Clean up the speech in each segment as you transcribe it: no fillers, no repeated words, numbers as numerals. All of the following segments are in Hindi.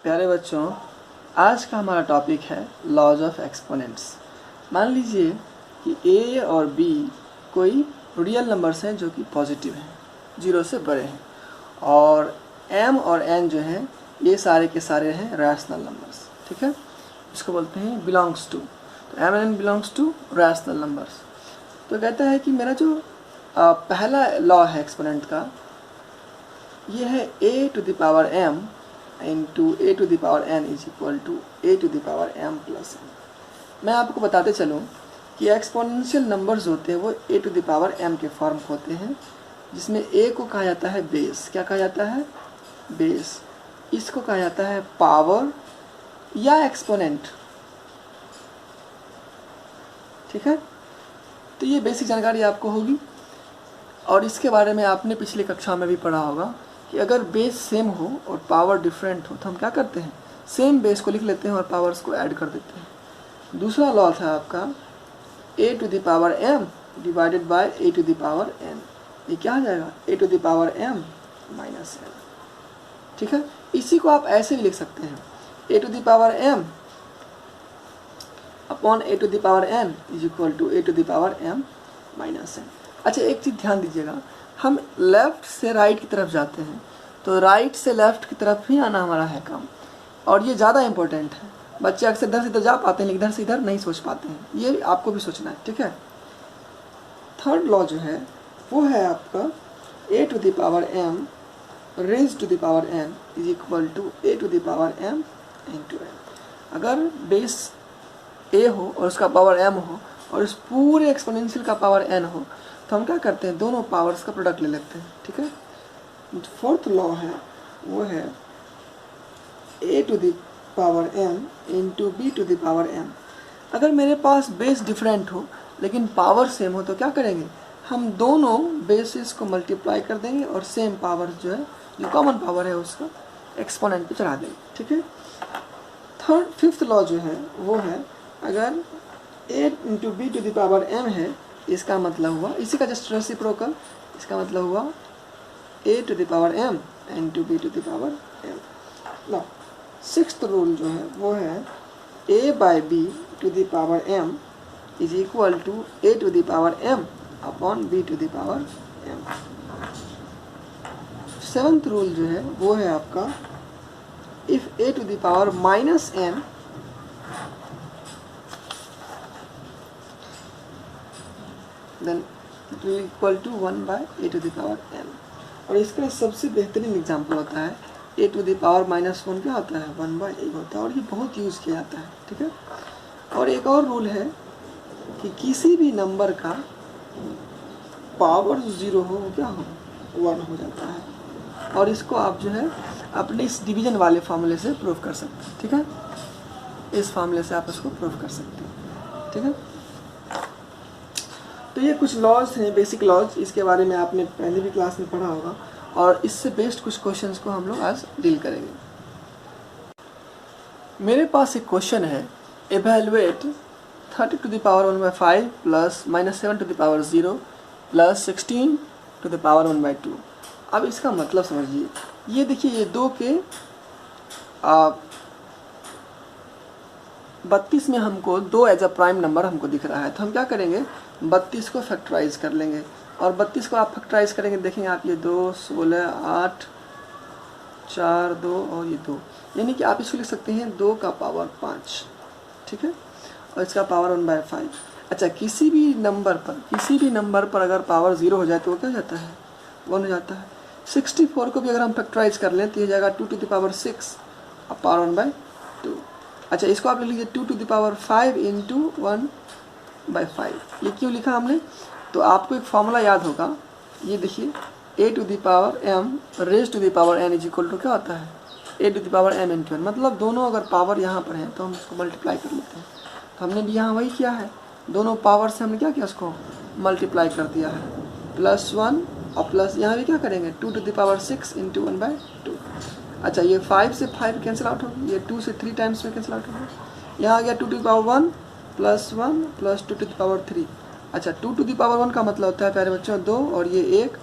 प्यारे बच्चों, आज का हमारा टॉपिक है लॉज ऑफ एक्सपोनेंट्स। मान लीजिए कि a और b कोई रियल नंबर्स हैं जो कि पॉजिटिव हैं, 0 से बड़े हैं, और m और n जो हैं ये सारे के सारे हैं रैशनल नंबर्स। ठीक है, इसको बोलते हैं बिलोंग्स टू। तो m and n belongs to rational numbers. तो कहता है कि मेरा जो पहला लॉ है एक्सपोनेंट का, ये है a to the power m into A to the power N is equal to A to the power M plus N. मैं आपको बताते चलूँ कि एक्सपोनेंशियल नंबर्स होते हैं वो ए टू द पावर एम के फॉर्म होते हैं, जिसमें ए को कहा जाता है बेस। क्या कहा जाता है? बेस। इसको कहा जाता है पावर या एक्सपोनेंट। ठीक है, तो ये बेसिक जानकारी आपको होगी, और इसके बारे में आपने पिछली कक्षा में भी पढ़ा होगा कि अगर बेस सेम हो और पावर डिफरेंट हो तो हम क्या करते हैं, सेम बेस को लिख लेते हैं और पावर्स को ऐड कर देते हैं। दूसरा लॉ था आपका a to the power m divided by a to the power n। ये क्या आ जाएगा? a to the power m minus n। ठीक है, इसी को आप ऐसे भी लिख सकते हैं, a to the power m upon a to the power n is equal to a to the power m minus n। अच्छा, एक चीज़ ध्यान दीजिएगा, हम लेफ़्ट से राइट की तरफ जाते हैं तो राइट से लेफ़्ट की तरफ ही आना हमारा है काम, और ये ज़्यादा इम्पोर्टेंट है। बच्चे अक्सर इधर से इधर जा पाते हैं लेकिन इधर से इधर नहीं सोच पाते हैं, ये आपको भी सोचना है। ठीक है, थर्ड लॉ जो है वो है आपका a to the power m raise to the power n is equal to a to the power m into n। अगर बेस a हो और उसका पावर m हो और उस पूरे एक्सपोनेंशियल का पावर n हो तो हम क्या करते हैं, दोनों पावर्स का प्रोडक्ट ले लेते हैं। ठीक है, फोर्थ लॉ है वो है a to the power m into b to the power m। अगर मेरे पास बेस डिफरेंट हो लेकिन पावर सेम हो तो क्या करेंगे, हम दोनों बेसिस को मल्टीप्लाई कर देंगे और सेम पावर जो है, जो कॉमन पावर है, उसका एक्सपोनेंट पे चढ़ा देंगे। ठीक है, फिफ्थ लॉ जो है वो है अगर a into b to the power m है, इसका मतलब हुआ, इसी का जस्ट रेसिप्रोकल, इसका मतलब हुआ a to the power m into b to the power m। ना सिक्स्थ रूल जो है वो है a by b to the power m is equal to a to the power m upon b to the power m। Seventh rule जो है वो है आपका if a to the power minus m then it will equal to 1 by a to the power m। और इसका सबसे बेहतरीन एग्जाम्पल होता है a to the power minus 1 क्या होता है, 1 by a होता है, और ये बहुत यूज़ किया जाता है। ठीक है, और एक और रूल है कि किसी भी नंबर का पावर 0 हो वो क्या हो, 1 हो जाता है, और इसको आप जो है अपने इस डिवीजन वाले फार्मूले से प्रूव कर सकते हैं। ठीक है, इस फार्मूले से आप इसको प्रूव कर सकते हैं। ठीक है, तो ये कुछ लॉज हैं, बेसिक लॉज, इसके बारे में आपने पहले भी क्लास में पढ़ा होगा, और इससे बेस्ड कुछ क्वेश्चंस को हम लोग आज डील करेंगे। मेरे पास एक क्वेश्चन है, evaluate 30 to the power 1/5 plus -7 to the power 0 plus 16 to the power 1/2। अब इसका मतलब समझिए, ये देखिए, ये 2 के 32 में हमको 2 एज अ प्राइम नंबर हमको दिख रहा है, तो हम क्या करेंगे, 32 को फैक्टराइज कर लेंगे, और 32 को आप फैक्टराइज करेंगे, देखेंगे आप ये 2, 16, 8, 4, 2 और ये 2, यानी कि आप इसको लिख सकते हैं 2 का पावर 5। ठीक है, और इसका पावर 1/5। अच्छा, किसी भी नंबर पर अगर पावर 0 हो जाए तो वो क्या हो जाता है, 1 हो जाता है। 64 को भी अगर हम फैक्टराइज कर लें तो ये जाएगा 2 टू द पावर 6 और पावर 1/2। अच्छा, इसको आप लिख लीजिए 2 टू द पावर 5 इंटू 1/5। ये क्यों लिखा हमने, तो आपको एक फॉर्मूला याद होगा, ये देखिए, a to the power m raise to the power n is equal to क्या होता है, a to the power m into n। मतलब दोनों अगर पावर यहाँ पर हैं तो हम उसको मल्टीप्लाई कर लेते हैं, तो हमने भी यहाँ वही किया है, दोनों पावर से हमने क्या किया, उसको मल्टीप्लाई कर दिया है, +1 और प्लस यहाँ भी क्या करेंगे, 2 टू द पावर 6 इंटू 1/2। अच्छा, ये 5 से 5 कैंसिल आउट होगा, ये 2 से 3 टाइम्स में कैंसिल आउट होगा, यहाँ आ गया 2 to the power 1 plus 1 plus 2 to the power 3। अच्छा, 2 टू द पावर 1 का मतलब होता है प्यारे बच्चों 2, और ये 1,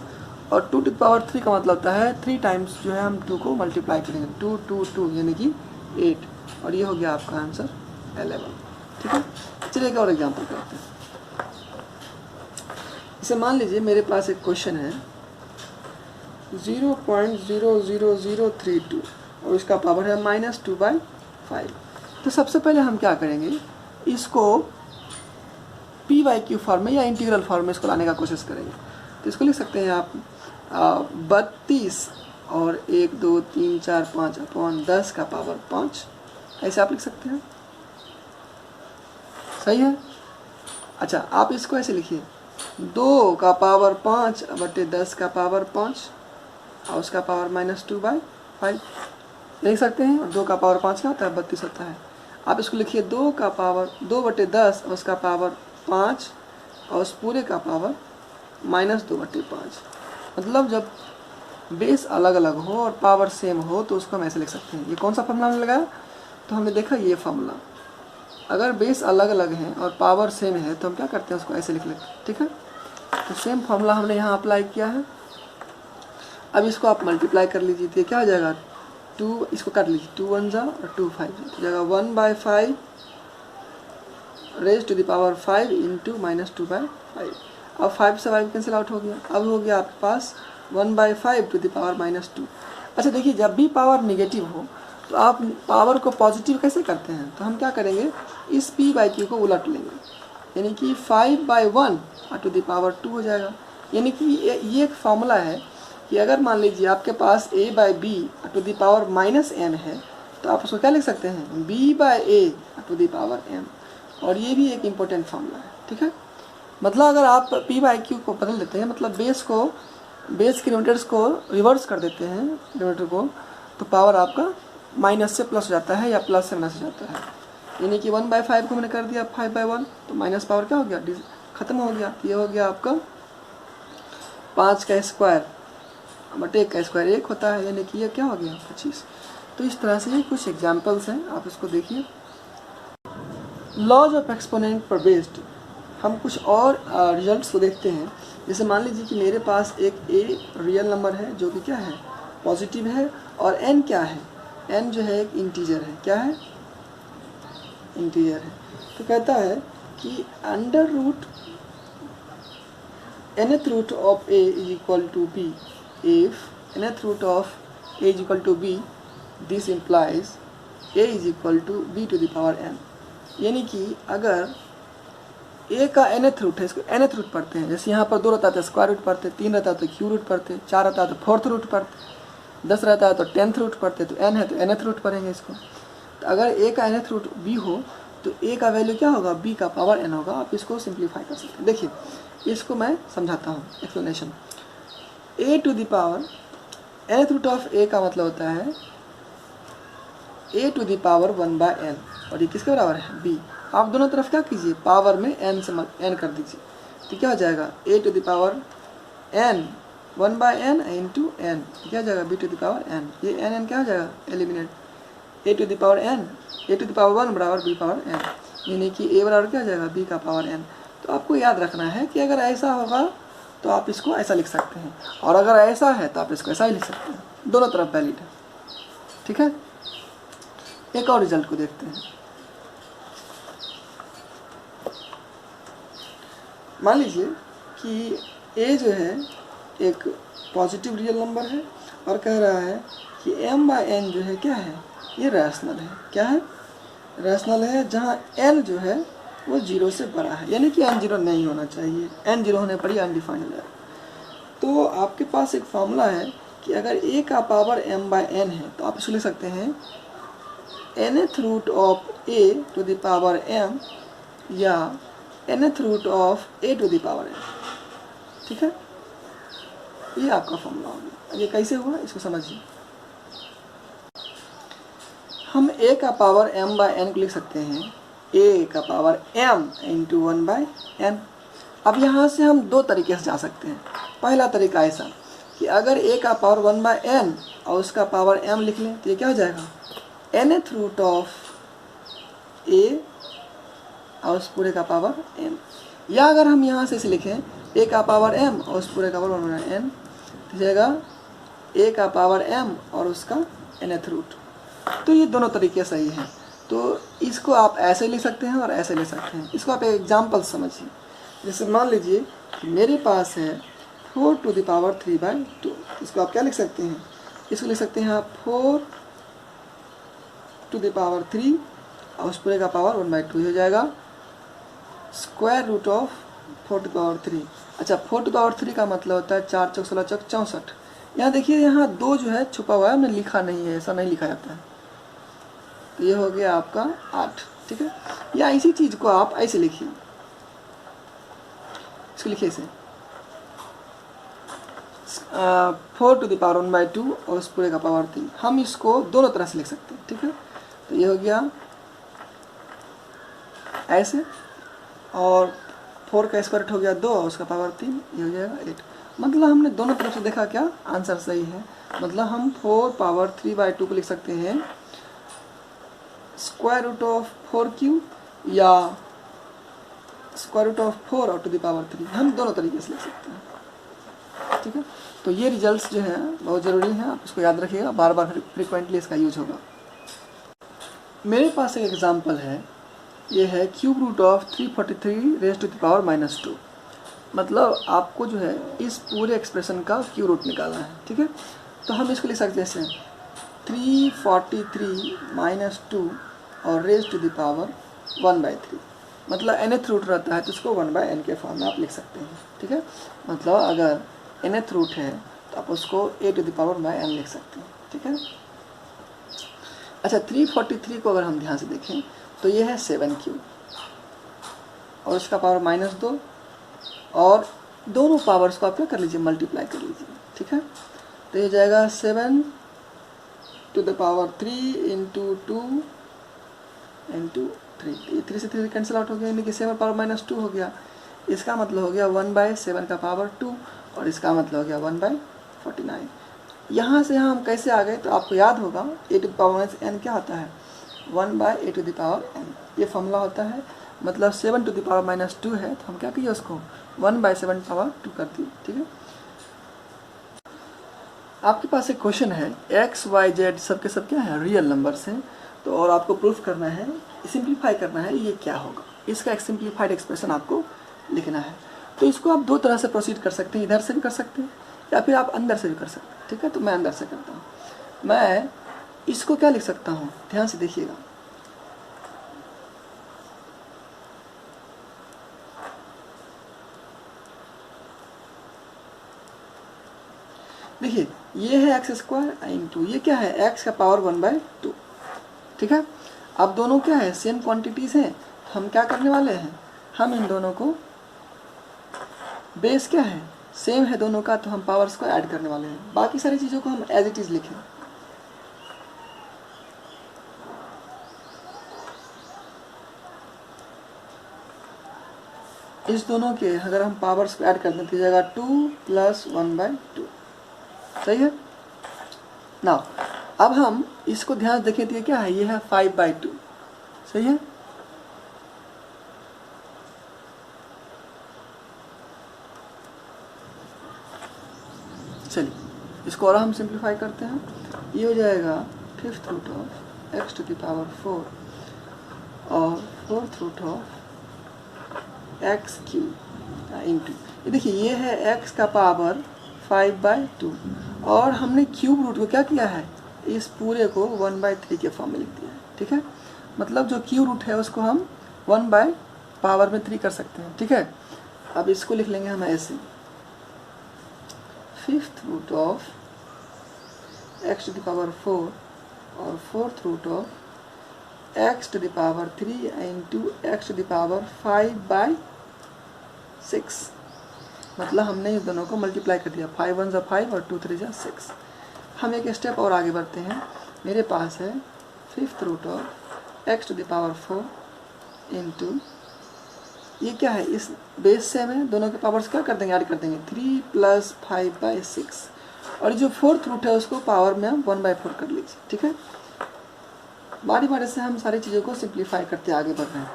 और 2 टू द पावर 3 का मतलब होता है 3 टाइम्स जो है हम 2 को मल्टीप्लाई करेंगे, 2 2 2 यानी कि 8, और ये हो गया आपका आंसर 11। ठीक है, चलिए एक और एग्जाम्पल करते हैं। इसे मान लीजिए मेरे पास एक क्वेश्चन है 0.00032 और इसका पावर है -2/5। तो सबसे पहले हम क्या करेंगे, इसको p/q फॉर्म में या इंटीग्रल फॉर्म में इसको लाने का कोशिश करेंगे। तो इसको लिख सकते हैं आप 32 और 1 2 3 4 5 अपॉन 10 का पावर 5, ऐसे आप लिख सकते हैं। सही है। अच्छा, आप इसको ऐसे लिखिए 2 का पावर 5 बटे 10 का पावर 5 और उसका पावर -2/5 लिख सकते हैं। और 2 का पावर 5 क्या होता है, 32 होता है। आप इसको लिखिए 2 का पावर 2 बटे 10 और उसका पावर 5 और उस पूरे का पावर -2/5। मतलब जब बेस अलग अलग हो और पावर सेम हो तो उसको हम ऐसे लिख सकते हैं। ये कौन सा फॉर्मूला हमने लगाया, तो हमने देखा ये फॉर्मूला, अगर बेस अलग अलग है और पावर सेम है तो हम क्या करते हैं, उसको ऐसे लिख लेते हैं। ठीक है, तो सेम फॉर्मूला हमने यहाँ अप्लाई किया है। अब इसको आप मल्टीप्लाई कर लीजिए, तो क्या हो जाएगा 2, इसको काट लीजिए 2 1 जा और 2 5 हो जाएगा 1/5 raise to the power 5 into -2/5। अब 5 से 5 कैंसिल आउट हो गया। अब हो गया आपके पास 1/5 टू द पावर -2। अच्छा देखिए, जब भी पावर निगेटिव हो तो आप पावर को पॉजिटिव कैसे करते हैं, तो हम क्या करेंगे, इस p/q को उलट लेंगे, यानी कि 5/1 टू द पावर 2 हो जाएगा। यानी कि ये एक फॉर्मूला है कि अगर मान लीजिए आपके पास a/b to the power -n है तो आप उसको क्या लिख सकते हैं, b/a to the power m। और ये भी एक इम्पोर्टेंट फॉर्मूला है। ठीक है, मतलब अगर आप p/q को बदल देते हैं, मतलब बेस के डिनोमिनेटर्स को रिवर्स कर देते हैं डिनोमिनेटर को, तो पावर आपका माइनस से प्लस हो जाता है या प्लस से माइनस हो जाता है। यानी कि 1/5 को मैंने कर दिया 5/1, तो माइनस पावर क्या हो गया, खत्म हो गया। ये हो गया आपका 5 का स्क्वायर बटे 1 का स्क्वायर 1 होता है, यानी कि ये क्या हो गया 25। तो इस तरह से ये कुछ एग्जाम्पल्स हैं, आप इसको देखिए। लॉज ऑफ एक्सपोनेंट पर बेस्ड हम कुछ और रिजल्ट्स को देखते हैं। जैसे मान लीजिए कि मेरे पास एक a रियल नंबर है जो कि क्या है, पॉजिटिव है, और n क्या है, n जो है एक इंटीजर है। क्या है, इंटीजर है। तो कहता है कि under root nth root of a is equal to b if nth root of a is equal to b, this implies a is equal to b to the power n। यानी कि अगर a का nth रूट है, इसको nth रूट पढ़ते हैं। जैसे यहाँ पर 2 रहता है तो स्क्वायर रूट पढ़ते, 3 रहता है तो क्यू रूट पढ़ते, 4 रहता है तो 4th रूट पढ़ते, 10 रहता है तो 10th रूट पढ़ते, तो n है तो nth रूट पढ़ेंगे इसको। तो अगर a का nth रूट b हो तो a का वैल्यू क्या होगा, b का पावर n होगा। आप इसको सिंप्लीफाई कर सकते हैं। देखिए इसको मैं समझाता हूँ, explanation. a to the power nth root of a का मतलब होता है a to the power 1/n, और ये किसके बराबर है, b। आप दोनों तरफ क्या कीजिए, पावर में n से n कर दीजिए, तो क्या हो जाएगा a to the power n 1/n into n, क्या हो जाएगा b to the power n। ये n क्या हो जाएगा, eliminate, a to the power n, a to the power 1 बराबर b पावर n, यानी कि a बराबर क्या हो जाएगा, b का पावर n। तो आपको याद रखना है कि अगर ऐसा होगा तो आप इसको ऐसा लिख सकते हैं, और अगर ऐसा है तो आप इसको ऐसा ही लिख सकते हैं, दोनों तरफ वैलिड है। ठीक है, एक और रिजल्ट को देखते हैं। मान लीजिए कि a जो है एक पॉजिटिव रियल नंबर है और कह रहा है कि m/n जो है क्या है, ये रैशनल है। क्या है, रैशनल है, जहाँ n जो है वो 0 से बड़ा है, यानी कि n 0 नहीं होना चाहिए, n 0 होने पर ही अनडिफाइंड हो जाएगा। तो आपके पास एक फॉर्मूला है कि अगर a का पावर m/n है तो आप इसको लिख सकते हैं nth root of a to the power m या nth root of a to the power n। ठीक है, ये आपका फॉर्मूला हो गया। ये कैसे हुआ इसको समझिए। हम a का पावर m/n को लिख सकते हैं a का पावर m इंटू 1/n। अब यहाँ से हम दो तरीके से जा सकते हैं। पहला तरीका ऐसा कि अगर a का पावर 1/n और उसका पावर m लिख लें तो ये क्या हो जाएगा, nth रूट ऑफ a और उस पूरे का पावर m। या अगर हम यहाँ से इसे लिखें a का पावर m और उस पूरे का पावर 1/n, तो जाएगा a का पावर m और उसका nth रूट। तो ये दोनों तरीके सही हैं। तो इसको आप ऐसे लिख सकते हैं और ऐसे ले सकते हैं। इसको आप एक एग्जाम्पल समझिए। जैसे मान लीजिए कि मेरे पास है 4 टू द पावर 3/2। इसको आप क्या लिख सकते हैं? इसको लिख सकते हैं आप 4 टू द पावर 3 और उस पूरे का पावर 1/2 हो जाएगा square root of 4 to the power 3। अच्छा, 4 टू द पावर 3 का मतलब होता है 4 चौक 16 चौक 64। यहाँ देखिए, यहाँ 2 जो है छुपा हुआ है, हमने लिखा नहीं है, ऐसा नहीं लिखा जाता है। तो ये हो गया आपका 8, ठीक है। या इसी चीज़ को आप ऐसे लिखिए, इसको लिखिए इसे 4 टू द पावर 1/2 और उस पूरे का पावर 3। हम इसको दोनों तरह से लिख सकते हैं, ठीक है। तो ये हो गया ऐसे, और 4 का स्क्वायर रूट हो गया 2 और उसका पावर 3, ये हो जाएगा 8। मतलब हमने दोनों तरफ से देखा, क्या आंसर सही है। मतलब हम 4 पावर 3/2 को लिख सकते हैं स्क्वायर रूट ऑफ 4 या स्क्वायर रूट ऑफ 4 और टू द पावर 3। हम दोनों तरीके से लिख सकते हैं, ठीक है। तो ये रिजल्ट्स जो हैं बहुत ज़रूरी हैं, आप इसको याद रखिएगा, बार बार फ्रिक्वेंटली इसका यूज होगा। मेरे पास एक एग्जांपल है, ये है cube root of 343 raise to the power -2। मतलब आपको जो है इस पूरे एक्सप्रेशन का क्यूब रूट निकालना है, ठीक है। तो हम इसको लिख सकते हैं जैसे 343 - 2 और रेज़ टू द पावर 1/3। मतलब nth रूट रहता है तो उसको 1/n के फॉर्म में आप लिख सकते हैं, ठीक है। मतलब अगर nth रूट है तो आप उसको a to the power n लिख सकते हैं, ठीक है। अच्छा, 343 को अगर हम ध्यान से देखें तो ये है 7 और उसका पावर -2, और दोनों पावर्स को आप क्या कर लीजिए, मल्टीप्लाई कर लीजिए, ठीक है। तो ये जाएगा 7 to the power 3 into 2 into 3। ये 3 से 3 कैंसिल आउट हो गया, यानी कि 7 पावर -2 हो गया। इसका मतलब हो गया 1/7 का पावर 2 और इसका मतलब हो गया 1/49। यहाँ से हम कैसे आ गए, तो आपको याद होगा a to the power n क्या होता है, 1/a to the power n। ये फॉर्मूला होता है। मतलब 7 टू द पावर -2 है तो हम क्या किए, उसको 1/7 पावर 2 कर दिए, ठीक है। आपके पास एक क्वेश्चन है, x, y, z सब के सब क्या है, रियल नंबर्स हैं। तो और आपको प्रूफ करना है, सिंप्लीफाई करना है, ये क्या होगा, इसका एक सिंप्लीफाइड एक्सप्रेशन आपको लिखना है। तो इसको आप दो तरह से प्रोसीड कर सकते हैं, इधर से भी कर सकते हैं या फिर आप अंदर से भी कर सकते हैं, ठीक है। तो मैं अंदर से करता हूँ। मैं इसको क्या लिख सकता हूँ, ध्यान से देखिएगा। देखिए, ये है x² इंटू ये क्या है, x का पावर 1/2, ठीक है। अब दोनों क्या है, सेम क्वांटिटीज़ हैं। हम क्या करने वाले हैं, हम इन दोनों को, बेस क्या है, सेम है दोनों का, तो हम पावर्स को ऐड करने वाले हैं। बाकी सारी चीज़ों को हम एज इट इज़ लिखें। इस दोनों के अगर हम पावर्स को ऐड कर दें तो जाएगा 2 + 1/2, सही है ना। अब हम इसको ध्यान से देखें तो ये क्या है, ये है 5/2, सही है। चलिए इसको और हम सिंप्लीफाई करते हैं। ये हो जाएगा 5th root of x to the power 4 और 4th root of x³ into, ये देखिए ये है x का पावर 5/2 और हमने क्यूब रूट को क्या किया है, इस पूरे को 1/3 के फॉर्म में लिख दिया है, ठीक है। मतलब जो क्यूब रूट है उसको हम 1/3 कर सकते हैं, ठीक है। अब इसको लिख लेंगे हम ऐसे 5th root of x to the power 4 और 4th root of x to the power 3 into x to the power 5/6। मतलब हमने इस दोनों को मल्टीप्लाई कर दिया, 5 1 = 5 और 2 3 = 6। हम एक स्टेप और आगे बढ़ते हैं। मेरे पास है 5th root of x to the power 4 into, ये क्या है, इस बेस से हमें दोनों के पावर्स क्या कर देंगे, ऐड कर देंगे, 3 + 5/6। और जो 4th रूट है उसको पावर में हम 1/4 कर लीजिए, ठीक है। बारी बारी से हम सारी चीज़ों को सिंप्लीफाई करते आगे बढ़ रहे हैं।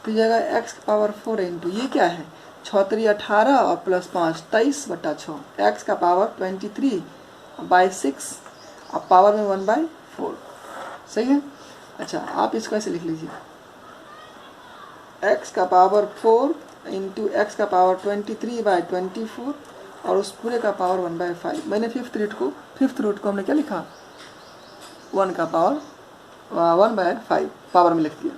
तो जाएगा x की पावर 4 इंटू, ये क्या है, 6×3 18 और प्लस 5 23/6, x का पावर 23/6 अब पावर में 1/4, सही है। अच्छा आप इसको ऐसे लिख लीजिए, x का पावर 4 इंटू एक्स का पावर 23/24 और उस पूरे का पावर 1/5। मैंने फिफ्थ रूट को हमने क्या लिखा, 1 का पावर 1/5 पावर में लिख दिया।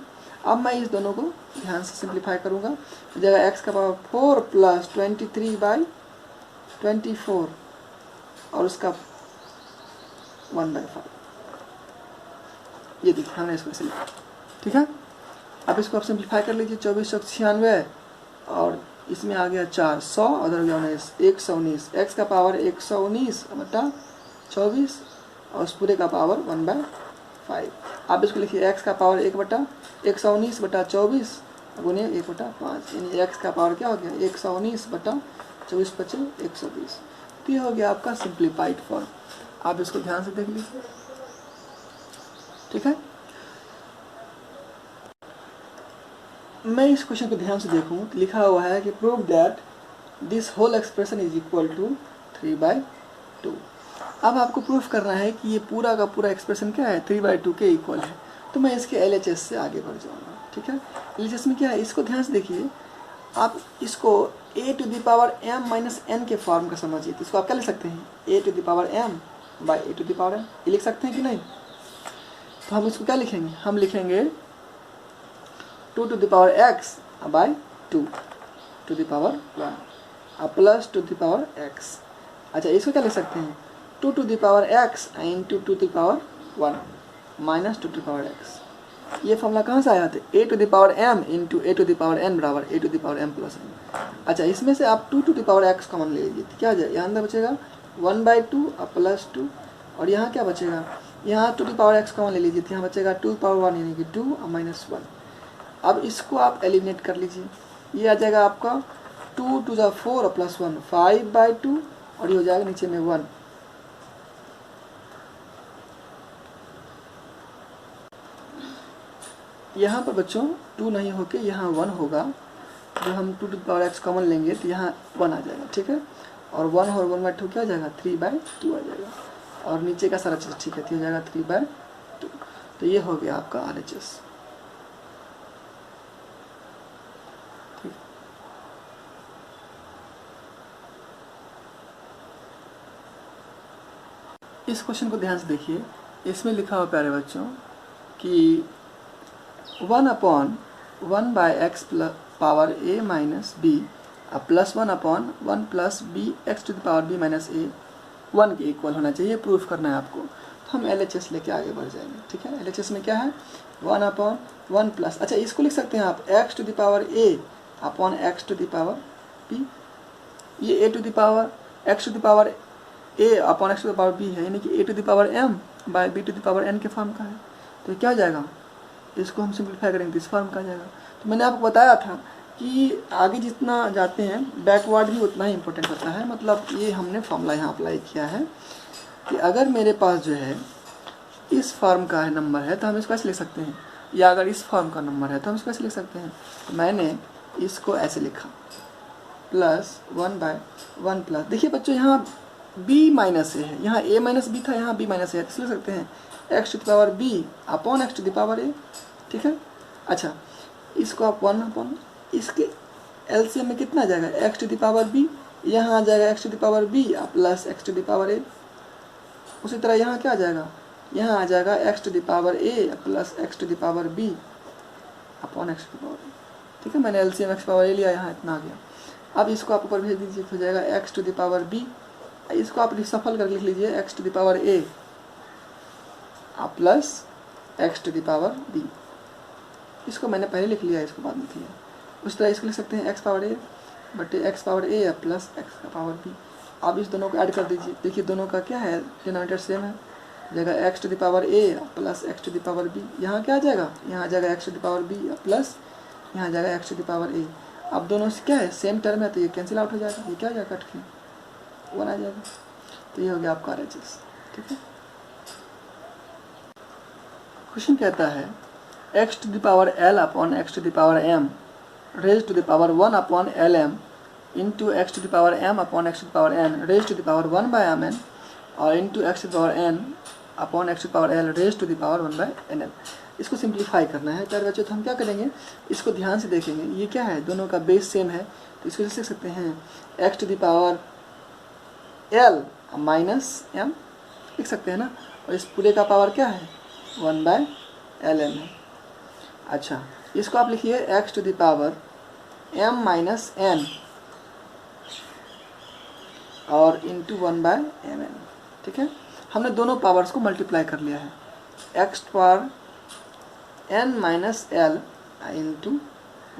अब मैं इस दोनों को ध्यान से सिंप्लीफाई करूँगा, जगह x का पावर 4 प्लस 23/24 और उसका 1/5, ये देखिए हमने इसको ऐसे लिखा, ठीक है। अब इसको आप सिंप्लीफाई कर लीजिए, 2496 और इसमें आ गया 400 उधर गया 119, एक्स का पावर 119/24 और उस पूरे का पावर 1/5। आप इसको लिखिए x का पावर 1/119/24 गुने 1/5, यानी x का पावर क्या हो गया 119/24 बचे 120। तो ये हो गया आपका सिंप्लीफाइड फॉर्म। आप इसको ध्यान से देख लीजिए, ठीक है। मैं इस क्वेश्चन को ध्यान से देखूं तो लिखा हुआ है कि prove that this whole expression is equal to 3/2। अब आपको प्रूफ करना है कि ये पूरा का पूरा एक्सप्रेशन क्या है 3/2 के इक्वल है। तो मैं इसके LHS से आगे बढ़ जाऊंगा, ठीक है। LHS में क्या है इसको ध्यान से देखिए, आप इसको a⁻m - n के फॉर्म का समझिए। तो इसको आप क्या लिख सकते हैं a⁻m/a⁻n, ये लिख सकते हैं कि नहीं। तो हम इसको क्या लिखेंगे, हम लिखेंगे 2x/2 to the power 1 plus 2x। अच्छा इसको क्या लिख सकते हैं 2 to the power x into 2 to the power 1 minus 2 to the power x। ये फॉर्मूला कहाँ से आया था, a⁻m इंटू a⁻n बराबर a⁻m+n। अच्छा इसमें से आप 2 to the power x common ले लीजिए, तो क्या आ जाए, यहाँ अंदर बचेगा 1/2 प्लस 2 और यहाँ क्या बचेगा, यहाँ 2 to the power x common ले लीजिए, तो यहाँ बचेगा 2 to the power 1 यानी कि 2 और -1। अब इसको आप एलिमिनेट कर लीजिए, ये आ जाएगा आपका 2 to the 4 प्लस 1 5/2 और ये हो जाएगा नीचे में 1। यहाँ पर बच्चों 2 नहीं होके यहाँ 1 होगा, जब हम 2 to the power x common लेंगे तो यहाँ 1 आ जाएगा, ठीक है। और 1 और 1/2 क्या हो जाएगा 3/2 आ जाएगा और नीचे का सारा चीज़ ठीक है, तो हो जाएगा 3/2। तो ये हो गया आपका RHS। इस क्वेश्चन को ध्यान से देखिए, इसमें लिखा हुआ प्यारे बच्चों कि 1/1/x power a minus b plus 1/1 plus bx⁴b minus a 1 के इक्वल होना चाहिए, प्रूफ करना है आपको। तो हम LHS लेके आगे बढ़ जाएंगे, ठीक है। LHS में क्या है 1/1 प्लस, अच्छा इसको लिख सकते हैं आप x⁴ a अपॉन x⁴b, ये a⁴x⁴ a अपॉन x⁴b है, यानी कि a⁻m/b⁴n के फॉर्म का है। तो क्या हो जाएगा, इसको हम सिंप्लीफाई करेंगे तो इस फॉर्म का आ जाएगा। तो मैंने आपको बताया था कि आगे जितना जाते हैं बैकवर्ड भी उतना ही इम्पोर्टेंट होता है। मतलब ये हमने फॉर्मूला यहाँ अप्लाई किया है कि अगर मेरे पास जो है इस फॉर्म का है नंबर है तो हम इसको ऐसे लिख सकते हैं, या अगर इस फॉर्म का नंबर है तो हम इसको ऐसे लिख सकते हैं। तो मैंने इसको ऐसे लिखा प्लस 1/1 प्लस, देखिए बच्चों यहाँ b माइनस a है, यहाँ a माइनस b था, यहाँ b माइनस a है, तो लिख सकते हैं x⁴b अपॉन x⁴a, ठीक है। अच्छा इसको आप 1/, इसके LCM में कितना आ जाएगा x⁴b, यहाँ आ जाएगा x⁴b प्लस x⁴a। उसी तरह यहाँ क्या आ जाएगा, यहाँ आ जाएगा x⁴a plus x⁴b upon x⁴a, ठीक है। मैंने LCM x⁴a लिया, यहाँ इतना आ गया। अब इसको आप ऊपर भेज दीजिए, हो जाएगा x⁴b, इसको आप सफल कर लिख लीजिए x⁴a प्लस x⁴b। इसको मैंने पहले लिख लिया, इसको बाद में किया। उस तरह इसको लिख सकते हैं x⁴a बटे x⁴a प्लस x⁴b। अब इस दोनों को ऐड कर दीजिए, देखिए दोनों का क्या है डिनोमिनेटर सेम है, जगह x⁴a प्लस x⁴b। यहाँ क्या आ जाएगा, यहाँ आ जाएगा x⁴b प्लस यहाँ आ जाएगा x⁴a। अब दोनों से क्या है सेम टर्म है, तो ये कैंसिल आउट हो जाएगा, ये क्या हो जाएगा कट के 1 आ जाएगा। तो ये हो गया आपका RHS, ठीक है। क्वेश्चन कहता है x⁴l upon x⁴m raise to the power 1/lm into x to the power M upon X to the power N raise to the power 1 by M N और into x to the power N upon X to the power L raise to the power 1 by N L. इसको सिंप्लीफाई करना है प्यारे बच्चों। तो हम क्या करेंगे, इसको ध्यान से देखेंगे। ये क्या है, दोनों का बेस सेम है, तो इसको लिख सकते हैं x to the power l minus m लिख सकते हैं ना, और इस पूरे का पावर क्या है 1 बाय एल एम है। अच्छा, इसको आप लिखिए x to the power m minus n और इंटू 1 बाय एम एन। ठीक है, हमने दोनों पावर्स को मल्टीप्लाई कर लिया है, x power n minus l into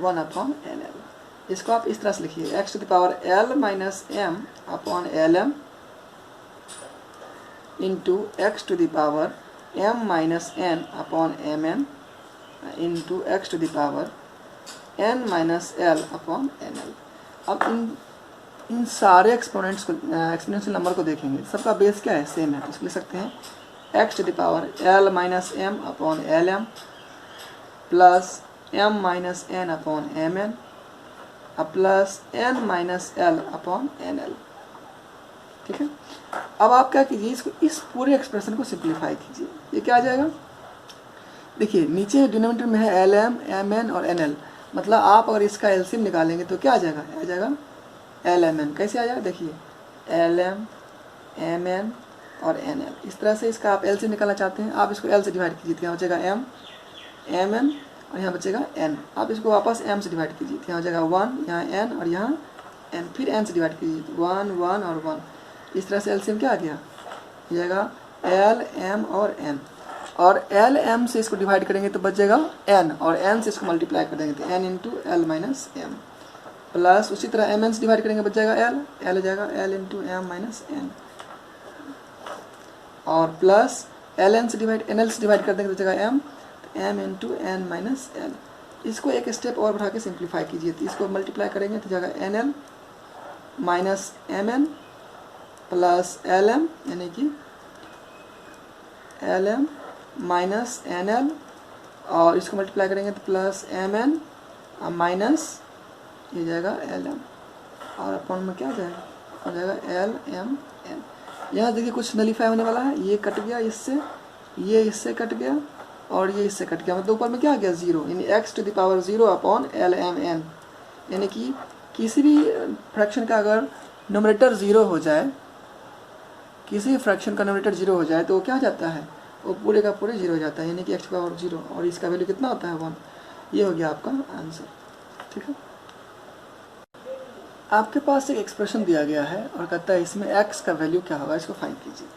1 upon n L. इसको आप इस तरह से लिखिए x to the power l minus m upon l m into x to the power m minus n upon m n into x to the power n minus l upon n l. अब इन सारे एक्सपोनेंट्स को, एक्सपोनेंशियल नंबर को देखेंगे, सबका बेस क्या है, सेम है। तो इसको लिख सकते हैं x to the power l minus m upon l m plus m minus n upon m n plus n minus l upon n l. ठीक है, अब आप क्या कीजिए, इसको इस पूरे एक्सप्रेशन को सिंप्लीफाई कीजिए। ये क्या आ जाएगा, देखिए नीचे डिनोमिनेटर में है एल एम, एम एन और एन एल, मतलब आप अगर इसका एलसीएम निकालेंगे तो क्या आ जाएगा एल एम एन। कैसे आ जाएगा, देखिए एल एम, एम एन और एन एल। इस तरह से इसका आप एल से निकालना चाहते हैं, आप इसको एल से डिवाइड कीजिए, यहाँ बचेगा एम, एम एन और यहाँ बचेगा एन। आप इसको वापस एम से डिवाइड कीजिए, यहाँ बचेगा 1, यहाँ एन और यहाँ एन, फिर एन से डिवाइड कीजिए 1, 1 और 1। इस तरह से एलसीएम क्या आ गया, जाएगा एल एम और एन, और एल एम से इसको डिवाइड करेंगे तो बचेगा एन, और एन से इसको मल्टीप्लाई कर देंगे तो n into l minus m, plus उसी तरह एम एन से डिवाइड करेंगे बच जाएगा एल, एल हो जाएगा l into m minus n, और प्लस एल एन से डिवाइड एन एल से डिवाइड कर देंगे तो बचेगा एम, तो m into n minus l. इसको एक स्टेप और बढ़ा के सिंप्लीफाई कीजिए, तो इसको मल्टीप्लाई करेंगे तो जाएगा n l minus m n plus l m, यानी कि l m minus n l, और इसको मल्टीप्लाई करेंगे तो प्लस एम एन माइनस ये जाएगा एल एम, और अपॉन में क्या जाएगा, हो जाएगा एल एम एन। यहाँ देखिए कुछ नलीफाई होने वाला है, ये कट गया इससे, ये इससे कट गया और ये इससे कट गया, मतलब ऊपर में क्या आ गया 0, यानी x to the power 0 upon l m n. यानी कि किसी भी फ्रैक्शन का अगर न्यूमरेटर 0 हो जाए, किसी भी फ्रैक्शन का न्यूमरेटर 0 हो जाए तो वो क्या हो जाता है, वो पूरे का पूरे 0 हो जाता है, यानी कि एक्स पावर 0, और इसका वैल्यू कितना होता है 1। ये हो गया आपका आंसर। ठीक है, आपके पास एक एक्सप्रेशन दिया गया है और कहता है इसमें x का वैल्यू क्या होगा, इसको फाइंड कीजिए।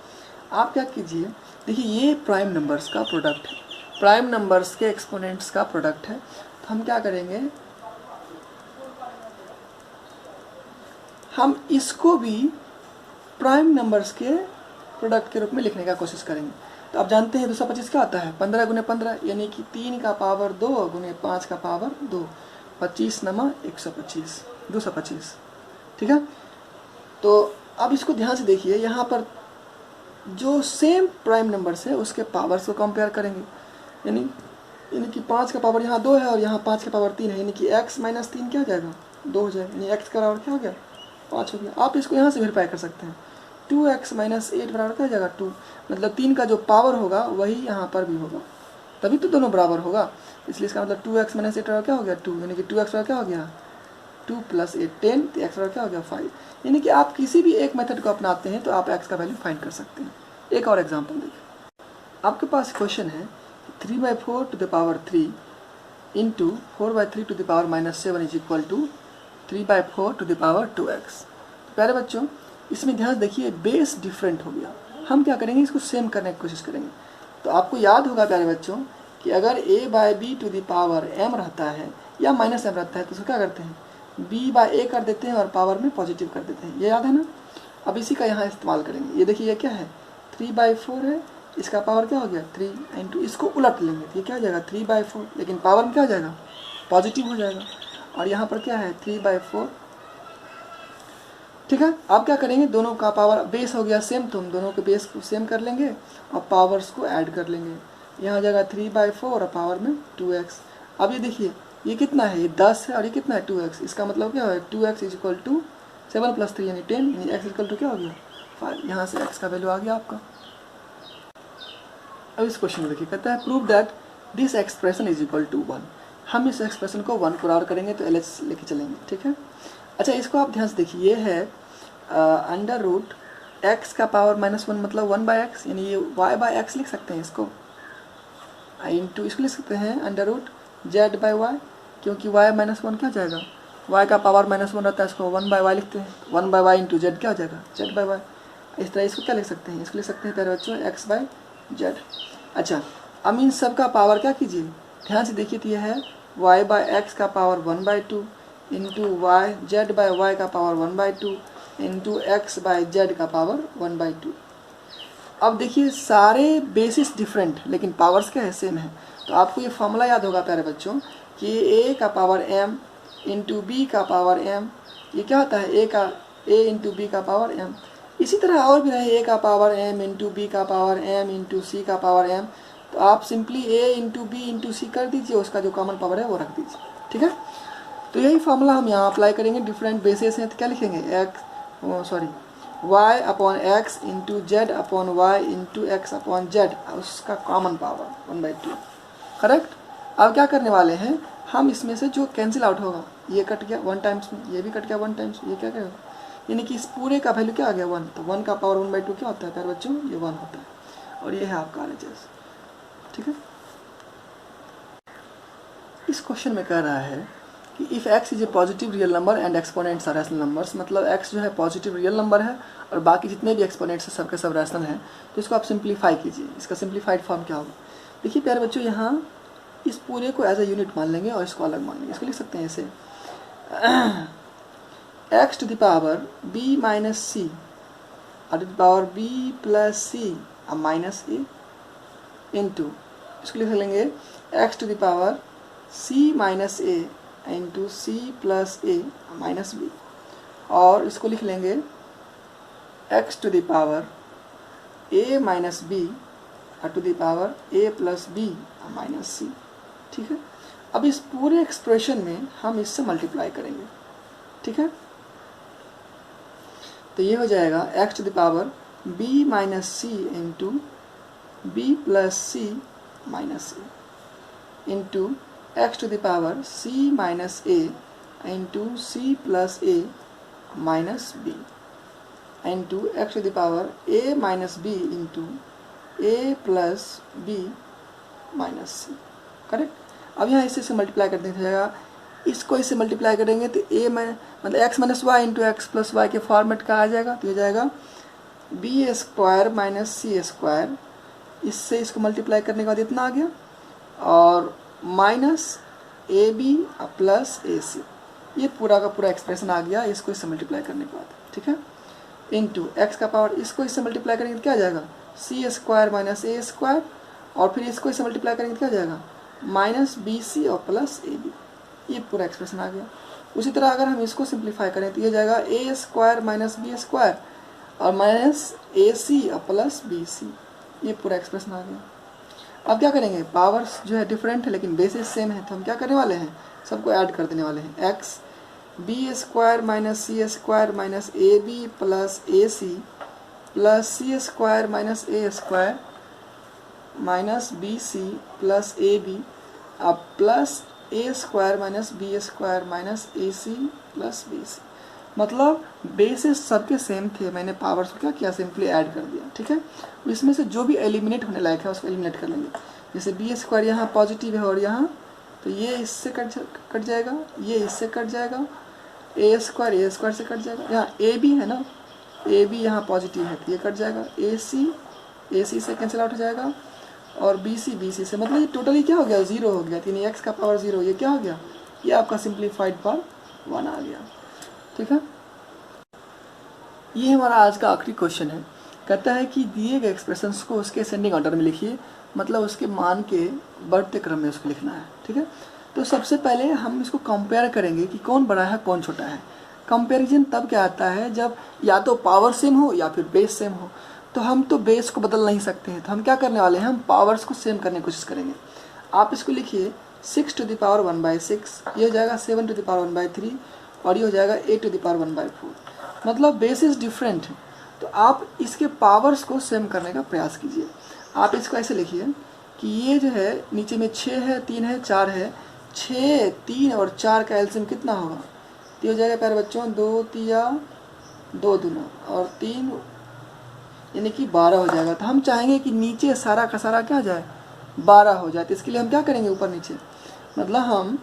आप क्या कीजिए, देखिए ये प्राइम नंबर्स का प्रोडक्ट है, प्राइम नंबर्स के एक्सपोनेंट्स का प्रोडक्ट है। तो हम क्या करेंगे, हम इसको भी प्राइम नंबर्स के प्रोडक्ट के रूप में लिखने का कोशिश करेंगे। तो आप जानते हैं 225 क्या आता है, 15 गुने 15, यानी कि 3 का पावर 2 गुने 5 का पावर 2, 25 नमा 125, 225। ठीक है, तो अब इसको ध्यान से देखिए, यहाँ पर जो सेम प्राइम नंबर्स है उसके पावर्स को कंपेयर करेंगे, यानी कि 5 का पावर यहाँ 2 है और यहाँ 5 का पावर 3 है, यानी कि x माइनस 3 क्या हो जाएगा 2 हो जाएगा, यानी x का बराबर क्या हो गया 5 हो गया। आप इसको यहाँ से वेरीफाई कर सकते हैं, 2x माइनस 8 बराबर क्या हो जाएगा 2, मतलब 3 का जो पावर होगा वही यहाँ पर भी होगा, तभी तो दोनों बराबर होगा। इसलिए इसका मतलब 2x माइनस 8 बराबर क्या हो गया 2, यानी कि 2x बराबर क्या हो गया 2 प्लस 8 10, तो x बराबर क्या हो गया 5। यानी कि आप किसी भी एक मेथड को अपनाते हैं तो आप x का वैल्यू फाइंड कर सकते हैं। एक और एग्जांपल देखिए, आपके पास क्वेश्चन है 3/4 to the power 3 into 4/3 to the power minus 7 is equal to 3/4 to the power 2x। तो प्यारे बच्चों इसमें ध्यान देखिए, बेस डिफरेंट हो गया, हम क्या करेंगे इसको सेम करने की कोशिश करेंगे। तो आपको याद होगा प्यारे बच्चों कि अगर a/b to the power m रहता है या माइनस m रहता है तो उसको क्या करते हैं b/a कर देते हैं और पावर में पॉजिटिव कर देते हैं, ये याद है ना। अब इसी का यहाँ इस्तेमाल करेंगे। ये देखिए ये क्या है 3/4 है, इसका पावर क्या हो गया 3 इंटू, इसको उलट लेंगे तो ये क्या हो जाएगा 3/4, लेकिन पावर में क्या हो जाएगा पॉजिटिव हो जाएगा, और यहाँ पर क्या है 3/4। ठीक है, आप क्या करेंगे, दोनों का पावर बेस हो गया सेम, तो हम दोनों के बेस को सेम कर लेंगे और पावर्स को ऐड कर लेंगे। यहाँ हो जाएगा 3/4 और पावर में 2x। अब ये देखिए ये कितना है, ये 10 है और ये कितना है 2x। इसका मतलब क्या है 2x इज इक्वल टू 7 + 3 यानी 10, यानी x इक्वल टू क्या हो गया 5। यहाँ से x का वैल्यू आ गया आपका। अब इस क्वेश्चन में देखिए, कहता है prove that this expression is equal to 1। हम इस एक्सप्रेशन को 1 पुरावर करेंगे तो LH लेके चलेंगे, ठीक है। अच्छा, इसको आप ध्यान से देखिए, ये है अंडर रूट x का पावर -1 मतलब 1/x, यानी ये y/x लिख सकते हैं इसको, इंटू इसको लिख सकते हैं अंडर रूट z/y, क्योंकि y -1 क्या हो जाएगा, y का पावर -1 रहता है, इसको 1/y लिखते हैं, 1/y इंटू z क्या हो जाएगा z/y। इस तरह इसको क्या लिख सकते हैं, इसको लिख सकते हैं प्यारे बच्चों x/z। अच्छा, अब इन सब का पावर क्या कीजिए, ध्यान से देखिए, तो यह है y/x का पावर 1/2 इंटू z/y का पावर 1/2 इंटू x/z का पावर 1/2। अब देखिए सारे बेसिस डिफरेंट लेकिन पावर्स क्या है, सेम है। तो आपको ये फॉर्मूला याद होगा प्यारे बच्चों कि a का पावर m इंटू बी का पावर m, ये क्या होता है a इंटू बी का पावर m। इसी तरह और भी रहे a का पावर m इंटू बी का पावर m इंटू सी का पावर m, तो आप simply a into B into C कर दीजिए, उसका जो कॉमन पावर है वो रख दीजिए, ठीक है। तो यही फॉर्मूला हम यहाँ अप्लाई करेंगे। डिफरेंट बेसिस हैं तो क्या लिखेंगे y upon x into z upon y into x upon z, उसका कॉमन पावर 1/2, करेक्ट। अब क्या करने वाले हैं हम, इसमें से जो कैंसिल आउट होगा, ये कट गया 1 टाइम्स में, ये भी कट गया 1 टाइम्स, ये क्या करेगा, यानी कि इस पूरे का वैल्यू क्या आ गया 1। तो 1 का पावर 1/2 क्या होता है प्यारे बच्चों, ये 1 होता है, और ये है आपका RHS, ठीक है। इस क्वेश्चन में कह रहा है कि if x is a positive real number and exponents are rational numbers, मतलब x जो है पॉजिटिव रियल नंबर है और बाकी जितने भी एक्सपोनेंट्स हैं सबके सब रैशनल हैं, तो इसको आप सिंप्लीफाई कीजिए। इसका सिंप्लीफाइड फॉर्म क्या होगा, देखिए प्यारे बच्चों, यहाँ इस पूरे को एज ए यूनिट मान लेंगे और इसको अलग मान लेंगे। इसको लिख सकते हैं ऐसे x to the power b minus C और to the power b plus C minus a into, इसको लिख लेंगे x to the power c minus a into C plus A minus B, और इसको लिख लेंगे x to the power a minus B और to the power a plus B minus C, ठीक है। अब इस पूरे एक्सप्रेशन में हम इससे मल्टीप्लाई करेंगे, ठीक है। तो ये हो जाएगा x to the power b minus c into b plus C minus a into x to the power c minus a into C plus a minus b into x to the power a minus b into a plus b minus c, correct. अब यहाँ इससे मल्टीप्लाई कर देना जाएगा, इसको इससे मल्टीप्लाई करेंगे तो a मतलब x minus y into x plus y के फॉर्मेट का आ जाएगा। तो ये जाएगा b स्क्वायर माइनस सी स्क्वायर, इससे इसको मल्टीप्लाई करने के बाद इतना आ गया, और minus A B plus A सी, ये पूरा का पूरा एक्सप्रेशन आ गया इसको इससे मल्टीप्लाई करने के बाद, ठीक है। इंटू एक्स का पावर, इसको इससे मल्टीप्लाई करेंगे तो क्या आ जाएगा सी स्क्वायर माइनस ए स्क्वायर, और फिर इसको इससे मल्टीप्लाई करेंगे तो क्या आ जाएगा माइनस बी सी और प्लस ए बी, ये पूरा एक्सप्रेशन आ गया। उसी तरह अगर हम इसको सिंप्लीफाई करें तो ये जाएगा ए स्क्वायर माइनस बी स्क्वायर और माइनस ए सी और प्लस बी सी, ये पूरा एक्सप्रेशन आ गया। अब क्या करेंगे, पावर्स जो है डिफरेंट है लेकिन बेसिस सेम है, तो हम क्या करने वाले हैं, सबको ऐड कर देने वाले हैं। X B square minus C square minus A B plus A C plus C square minus A square minus B C plus A B अब plus A square minus B square minus A C plus B C, मतलब बेसिस सबके सेम थे, मैंने पावर्स को क्या किया सिंपली ऐड कर दिया, ठीक है। इसमें से जो भी एलिमिनेट होने लायक है उसको एलिमिनेट कर लेंगे। जैसे बी स्क्वायर यहाँ पॉजिटिव है और यहाँ, तो ये इससे कट जाएगा, ये इससे कट जाएगा, ए स्क्वायर से कट जाएगा, यहाँ ए बी है ना, ए बी यहाँ पॉजिटिव है तो ये कट जाएगा, ए सी से कैंसिल आउट हो जाएगा, और बी सी से, मतलब ये टोटली क्या हो गया 0 हो गया, यानी एक्स का पावर 0, ये क्या हो गया, ये आपका सिंप्लीफाइड फॉर्म 1 आ गया, ठीक है। ये हमारा आज का आखिरी क्वेश्चन है। कहता है कि दिए गए एक्सप्रेशंस को उसके असेंडिंग ऑर्डर में लिखिए, मतलब उसके मान के बढ़ते क्रम में उसको लिखना है, ठीक है। तो सबसे पहले हम इसको कंपेयर करेंगे कि कौन बड़ा है कौन छोटा है। कंपैरिजन तब क्या आता है जब या तो पावर सेम हो या फिर बेस सेम हो। तो हम तो बेस को बदल नहीं सकते हैं, तो हम क्या करने वाले हैं, हम पावर्स को सेम करने की कोशिश करेंगे। आप इसको लिखिए 6 टू द पावर 1/6, ये हो जाएगा 7 टू द पावर 1/3 और ये हो जाएगा 8 टू द पावर 1/4। मतलब बेसिस डिफरेंट है, तो आप इसके पावर्स को सेम करने का प्रयास कीजिए। आप इसको ऐसे लिखिए कि ये जो है नीचे में 6 है, 3 है, 4 है, 6, 3 और 4 का एलसीएम कितना होगा? तो ये हो जाएगा प्यारे बच्चों 2 तिया 2 दूना और 3 यानी कि 12 हो जाएगा। तो हम चाहेंगे कि नीचे सारा का सारा क्या हो जाए 12 हो जाए। तो इसके लिए हम क्या करेंगे ऊपर नीचे, मतलब हम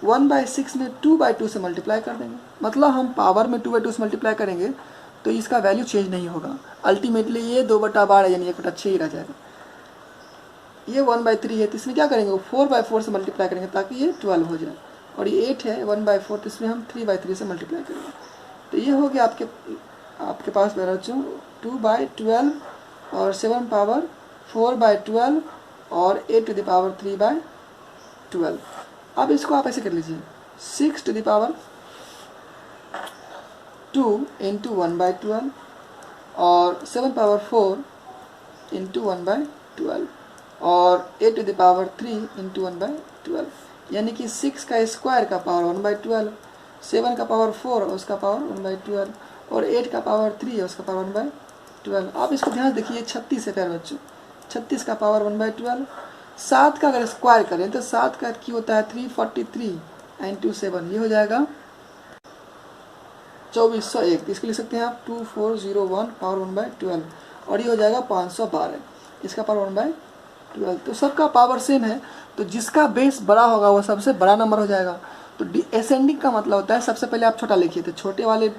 1/6 में 2/2 से मल्टीप्लाई कर देंगे। मतलब हम पावर में 2/2 से मल्टीप्लाई करेंगे तो इसका वैल्यू चेंज नहीं होगा। अल्टीमेटली ये 2/12 यानी 1/6 ही रह जाएगा। ये 1/3 है तो इसमें क्या करेंगे 4/4 से मल्टीप्लाई करेंगे ताकि ये 12 हो जाए। और ये 8 है 1/4 तो इसमें हम 3/3 से मल्टीप्लाई करेंगे। तो ये हो गया आपके पास बच्चों 2/12 और 7 पावर 4/12 और 8 टू द पावर 3/12। अब इसको आप ऐसे कर लीजिए 6 टू द पावर 2 इंटू 1/12 और 7 पावर 4 इंटू 1/12 और 8 टू द पावर 3 इंटू 1/12, यानी कि 6 का स्क्वायर का पावर 1/12, 7 का पावर 4 और उसका पावर 1/12 और 8 का पावर 3 है उसका पावर 1/12। आप इसको ध्यान देखिए 36 है प्यारे बच्चों, 36 का पावर 1/12। 7 का अगर स्क्वायर करें तो 7 का क्या होता है 343 इंटू 7, ये हो जाएगा 2401। इसको लिख सकते हैं आप 2401 पावर 1/12 और ये हो जाएगा 512, इसका पावर 1/12। तो सबका पावर सेम है, तो जिसका बेस बड़ा होगा वो सबसे बड़ा नंबर हो जाएगा। तो असेंडिंग का मतलब होता है सबसे पहले आप छोटा लिखिए, तो छोटे वाले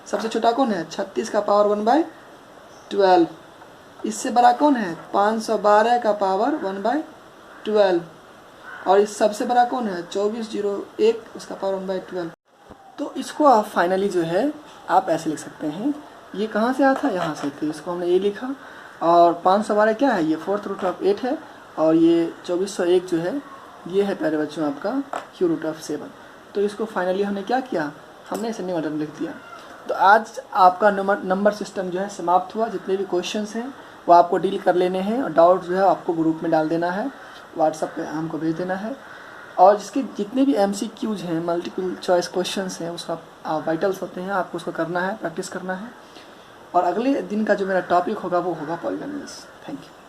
सबसे छोटा कौन है 36 का पावर 1/12। इससे बड़ा कौन है 512 का पावर 1/12 और इस सबसे बड़ा कौन है 2401 उसका पावर 1/12। तो इसको आप फाइनली जो है आप ऐसे लिख सकते हैं, ये कहाँ से आया था यहाँ से, तो इसको हमने ये लिखा और 512 क्या है ये 4th रूट ऑफ 8 है और ये 2401 जो है ये है प्यारे बच्चों आपका क्यू रूट ऑफ 7। तो इसको फाइनली हमने क्या किया, हमने असेंडिंग ऑर्डर में लिख दिया। तो आज आपका नंबर सिस्टम जो है समाप्त हुआ। जितने भी क्वेश्चंस हैं वो आपको डील कर लेने हैं और डाउट जो है आपको ग्रुप में डाल देना है, व्हाट्सएप पे हमको भेज देना है। और जिसके जितने भी MCQs हैं मल्टीपल चॉइस क्वेश्चंस हैं उसका वाइटल्स होते हैं, आपको उसको करना है, प्रैक्टिस करना है। और अगले दिन का जो मेरा टॉपिक होगा वो होगा पॉलीनोमियल्स। Thank you.